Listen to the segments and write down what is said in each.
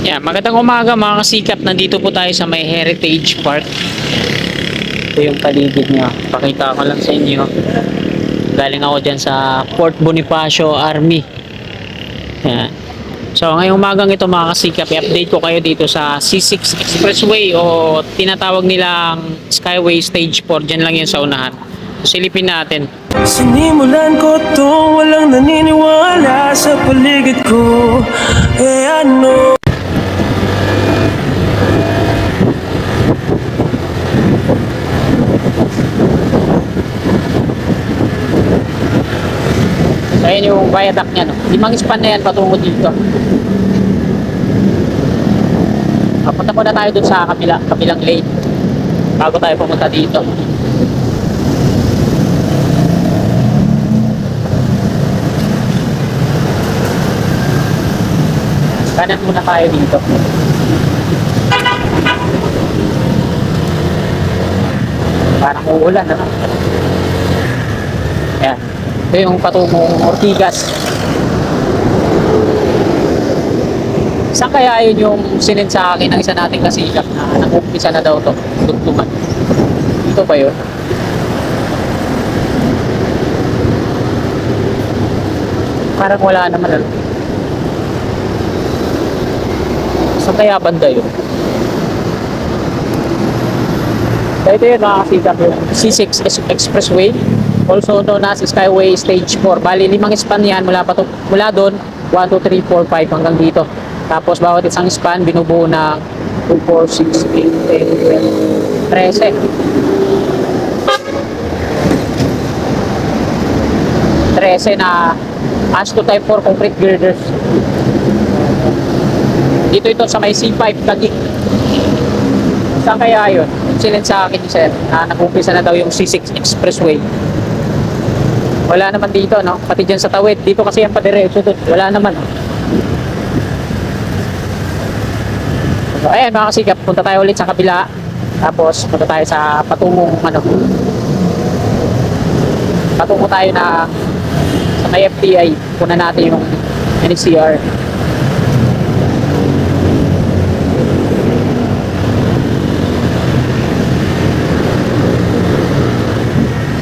Yeah, magandang umaga mga kasikap. Nandito po tayo sa may Heritage Park. Ito yung paligid niya. Pakita ko lang sa inyo. Galing ako dyan sa Fort Bonifacio Army. Yan. So ngayong umagang ito mga kasikap, i-update ko kayo dito sa C6 Expressway o tinatawag nilang Skyway Stage 4. Dyan lang yun sa unahan. Silipin natin. Sinimulan ko to, walang naniniwala sa paligid ko. Ano? So ayan yung viaduct niya, no? Limang span na yan patungo dito. Punta muna tayo dun sa kabilang lane bago tayo pumunta dito. Kanan muna tayo dito. Parang uulan, ano? Ayan. Ito yung patungong Ortigas. Saan kaya yun yung sinend sa akin ng isa nating kasikap na nag-umpisa na daw to tugtugan? Dito ba yun? Parang wala naman, ano? Saan kaya banda yun? So ito yun mga kasikap, yung C6 Expressway, also known as Skyway Stage 4. Bali, limang span yan mula doon 1, 2, 3, 4, 5 hanggang dito. Tapos bawat isang span binubuo ng 2, 4, 6, 8, 10, 13 na ASTO Type 4 concrete girders. Dito ito sa may C5 Taguig. Saan kaya yun? Sinend sa akin sir na nag-umpisa na daw yung C6 Expressway. Wala naman dito, no? Pati dyan sa tawid. Dito kasi yung padiretso doon. Wala naman. So, ayan mga kasikap, punta tayo ulit sa kabila. Tapos punta tayo sa patungong patungo tayo na sa may FTI. Puna natin yung NCR.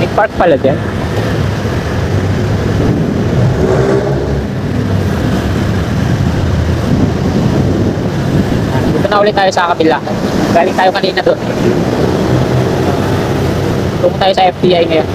May park pala dyan. Dito na ulit tayo sa kabila. Galing tayo kanina doon. Tungo tayo sa FTI ngayon.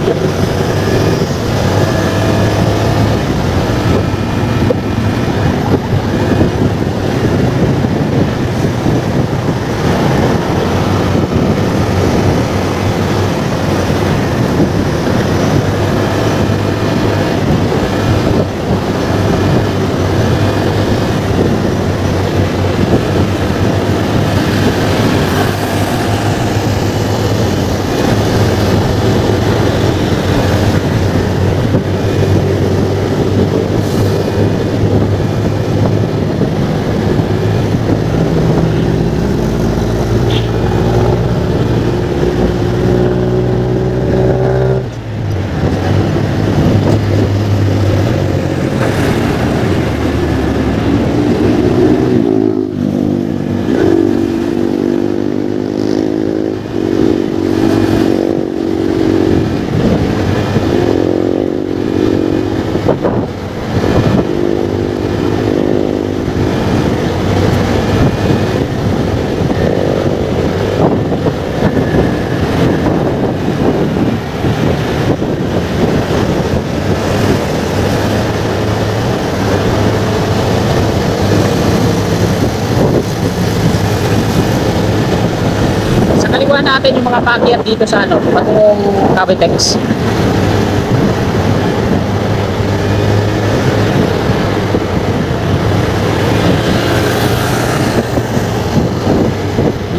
Natin yung mga pakyat dito sa patungong Cavitex.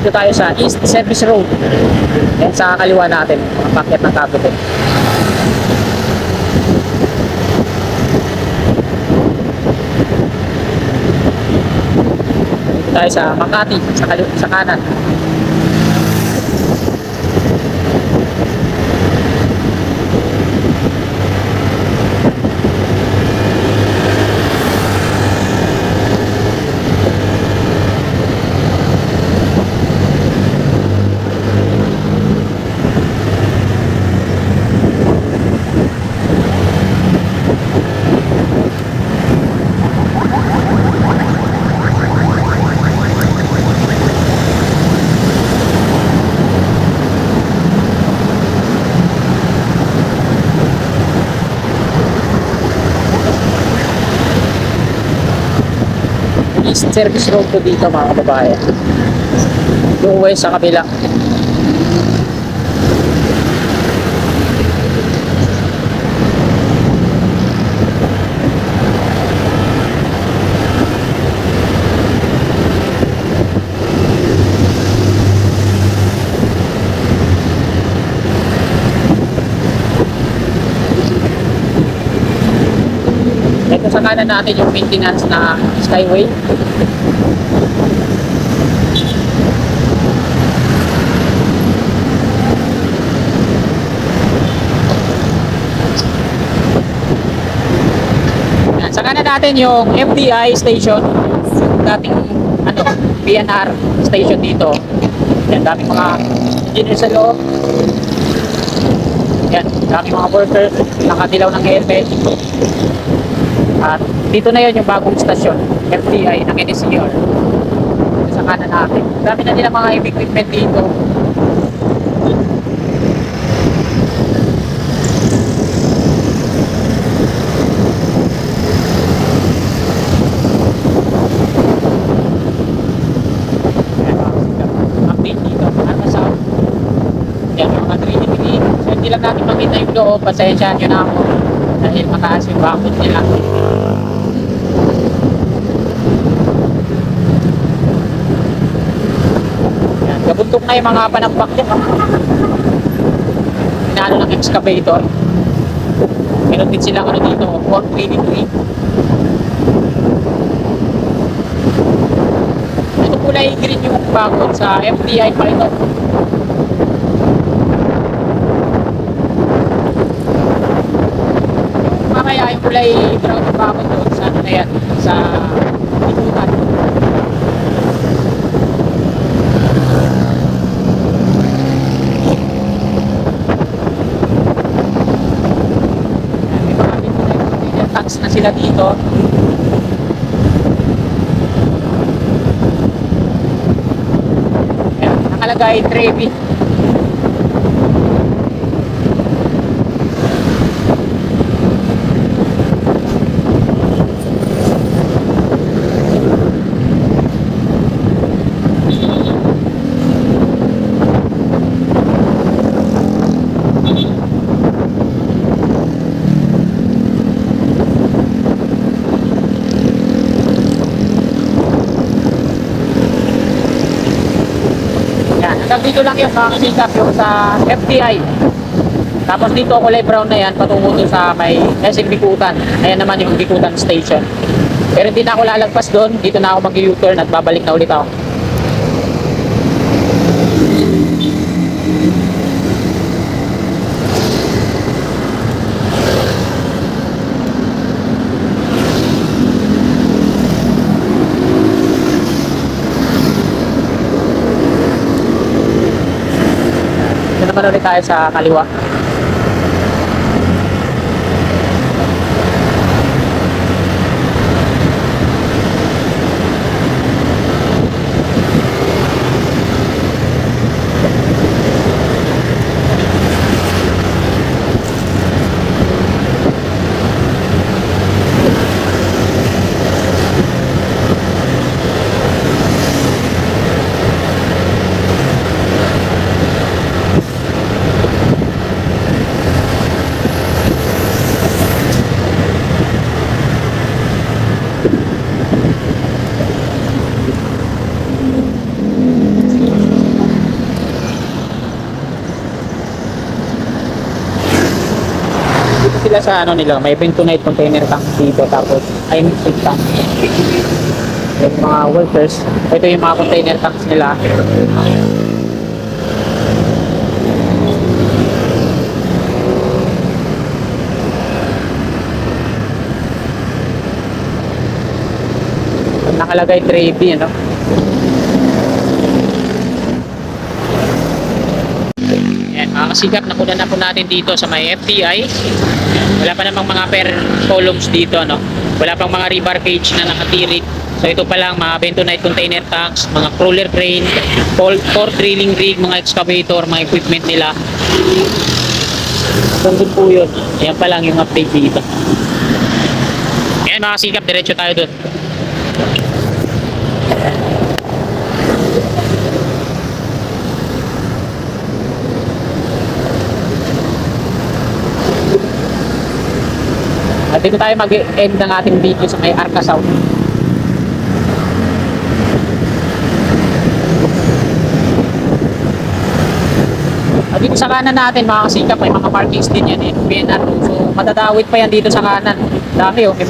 Dito tayo sa East Service Road. Yan sa kaliwa natin, mga pakyat ng Cavitex. Dito tayo sa Makati, sa kanan. East Service Road po dito mga kababayan. Yung west sa kabila. Ito sa kanan natin yung maintenance na Skyway. Yan, sa kanan natin yung FDI station, yung dating PNR station dito. Yan, daming mga engineer sa loob. Yan, daming mga workers, nakadilaw ng helmet. At dito na yun yung bagong stasyon, FDI ng NSCR. Dito sa kanan natin. Dami na nila mga heavy equipment dito. Update dito, ano sa yan, mga 3D mini. So hindi lang natin makita yung loob, pasensyahan nyo na ako dahil mataas yung bakit nila. Yan, gabuntok na yung mga panambak niya. Inaano ng excavator. Meron din silang ano dito, 433. Ito kulay green yung bakod sa FDI pa ito. Mamaya yung kulay brown yung bakod doon sa ano na yan, sa ikutan. May mga container tanks na sila dito. Ayan, nakalagay Trevi. Hanggang dito lang yung makakasikap yung sa FDI. Tapos dito kulay brown na yan patungo doon sa may SM Bikutan. Ayan naman yung Bikutan Station. Pero hindi na ako lalagpas doon. Dito na ako mag-U-turn at babalik na ulit ako. Ito naman ulit tayo sa kaliwa. Sila sa ano nila, may bentonite container tank dito, tapos ay mixed tank. Yung mga workers, ito yung mga container tanks nila. Nakalagay Trevi, ano? Yan, mga kasikap, nakuha na po natin dito sa may FDI. Wala pa namang mga per columns dito, ano? Wala pang mga rebar cage na nakatirik. So ito pa lang, mga bentonite container tanks, mga crawler crane, core drilling rig, mga excavator, mga equipment nila. Doon po yun. Ayan pa lang yung update dito. Ayan mga kasikap, diretso tayo doon. dito tayo mag-end ng ating video sa may Arca South. Dito sa kanan natin mga kasikap, may mga parkings din yan eh, PNR road. So madadawit pa yan dito sa kanan. Dami oh, may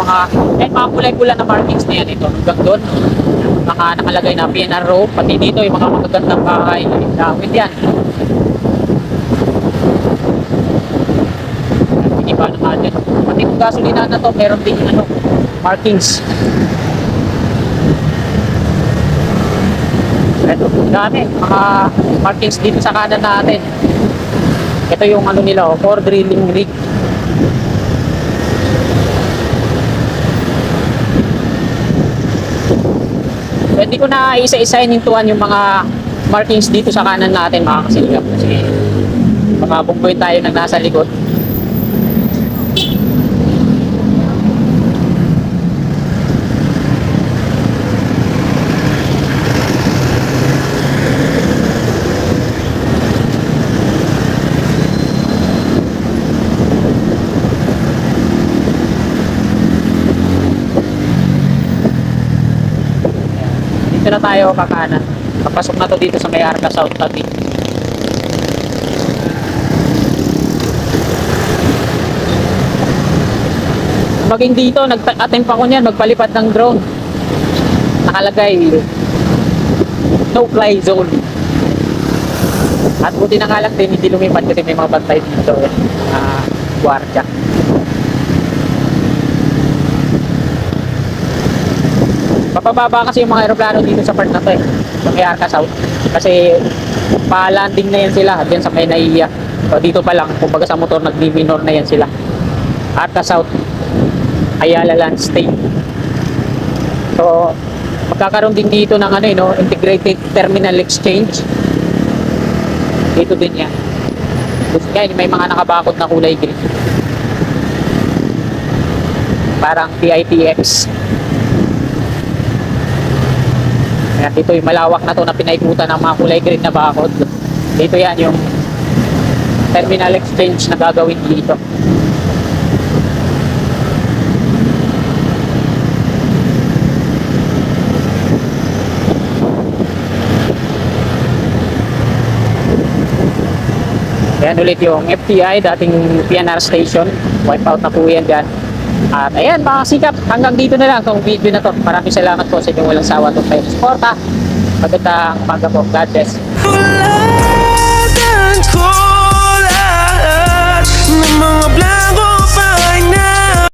mga kulay-pula na parkings na yan ito. Hanggang doon, mga nakalagay na PNR road. Pati dito yung mga magagandang bahay, dawit yan. Iba naman yan. Pati yung gasolina na to, meron din markings. Ito, dami, mga markings dito sa kanan natin. Ito yung nila, for drilling rig. Hindi ko na isa-isa inintuan yung mga markings dito sa kanan natin mga kasilgap. Kasi mga bunggoy tayo nang nasa likod. Dito na tayo kakanan. Papasok na to dito sa may Arca South tabi. Maging dito, nag-attempt ako niyan, magpalipad ng drone. Nakalagay, no fly zone. At buti na nga lang din, hindi lumipad kasi may mga bantay dito. Guardia. Papababa kasi yung mga aeroplano dito sa part na to eh, sa may Arca South. Kasi pa-landing na yan sila diyan sa may Naiya. So dito pa lang, kumbaga sa motor nag-minor na yan sila. Arca South, Ayala Land State. So magkakaroon din dito ng integrated terminal exchange. Dito din yan. Kaya may mga nakabakod na kulay green. Parang PITX. Kaya dito yung malawak na to na pinaikutan ng mga kulay green na bakod. Dito yan yung terminal exchange na gagawin dito. Ayan ulit yung FTI, dating PNR station. Wipe out na po yan dyan. At ayan mga sikap, hanggang dito na lang itong video na to. Maraming salamat po sa inyong walang sawa itong tayo suporta. Magandang umaga po. God bless. Tulad ko lahat ng mga